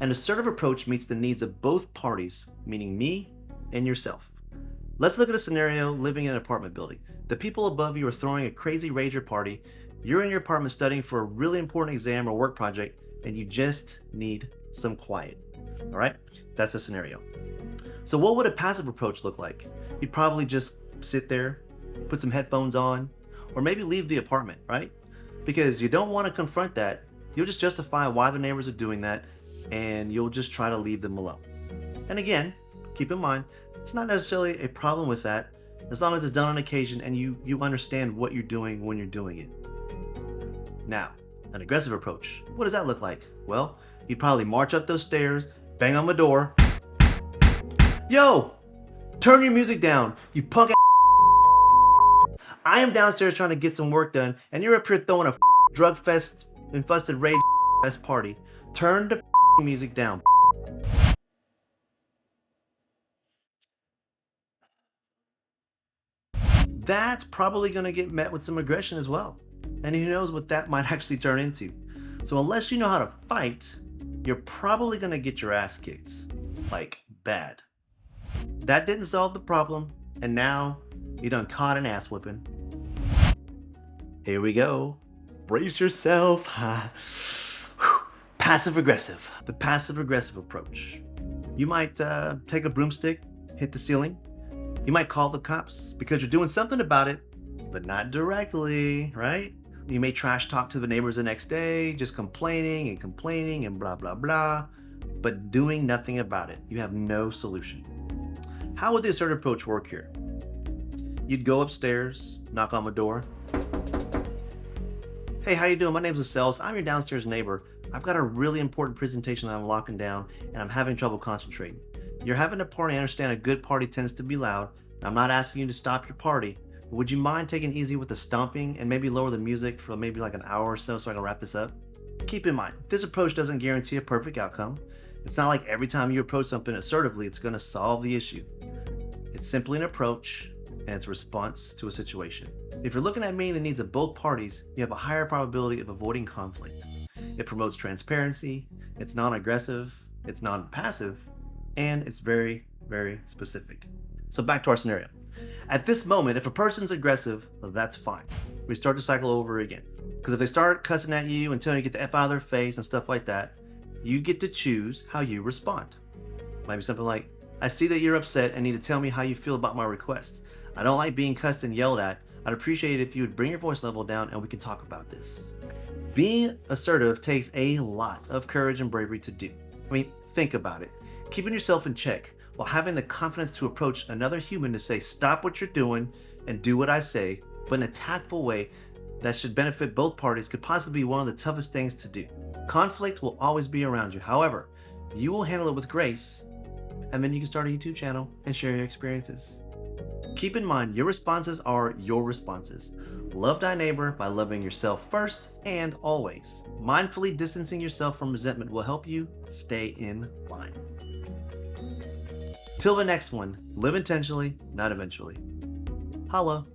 An assertive approach meets the needs of both parties, meaning me and yourself. Let's look at a scenario living in an apartment building. The people above you are throwing a crazy rager party. You're in your apartment studying for a really important exam or work project, and you just need some quiet. All right? That's a scenario. So what would a passive approach look like? You'd probably just sit there, put some headphones on, or maybe leave the apartment, right? Because you don't want to confront that. You'll just justify why the neighbors are doing that, and you'll just try to leave them alone. And again, keep in mind, it's not necessarily a problem with that, as long as it's done on occasion and you understand what you're doing when you're doing it. Now, an aggressive approach. What does that look like? Well, you'd probably march up those stairs, bang on my door. Yo, turn your music down, you punk ass. I am downstairs trying to get some work done, and you're up here throwing a drug fest infested rage fest party. Turn the music down. That's probably going to get met with some aggression as well. And who knows what that might actually turn into. So unless you know how to fight, you're probably going to get your ass kicked. Like, bad. That didn't solve the problem, and now you done caught an ass whipping. Here we go. Brace yourself. Passive aggressive. The passive aggressive approach. You might take a broomstick, hit the ceiling. You might call the cops because you're doing something about it, but not directly, right? You may trash talk to the neighbors the next day, just complaining and blah, blah, blah, but doing nothing about it. You have no solution. How would the assertive approach work here? You'd go upstairs, knock on my door. Hey, how you doing? My name's Lascelles. I'm your downstairs neighbor. I've got a really important presentation that I'm locking down, and I'm having trouble concentrating. You're having a party. I understand a good party tends to be loud. I'm not asking you to stop your party. But would you mind taking it easy with the stomping and maybe lower the music for maybe like an hour or so I can wrap this up? Keep in mind, this approach doesn't guarantee a perfect outcome. It's not like every time you approach something assertively, it's going to solve the issue. It's simply an approach, and it's a response to a situation. If you're looking at meeting the needs of both parties, you have a higher probability of avoiding conflict. It promotes transparency, it's non-aggressive, it's non-passive, and it's very, very specific. So back to our scenario. At this moment, if a person's aggressive, well, that's fine. We start the cycle over again. Because if they start cussing at you and telling you to get the F out of their face and stuff like that, you get to choose how you respond. Might be something like, I see that you're upset and need to tell me how you feel about my requests. I don't like being cussed and yelled at. I'd appreciate it if you would bring your voice level down and we can talk about this. Being assertive takes a lot of courage and bravery to do. I mean, think about it. Keeping yourself in check while having the confidence to approach another human to say, stop what you're doing and do what I say, but in a tactful way that should benefit both parties could possibly be one of the toughest things to do. Conflict will always be around you. However, you will handle it with grace, and then you can start a YouTube channel and share your experiences. Keep in mind, your responses are your responses. Love thy neighbor by loving yourself first and always. Mindfully distancing yourself from resentment will help you stay in line. Till the next one, live intentionally, not eventually. Holla.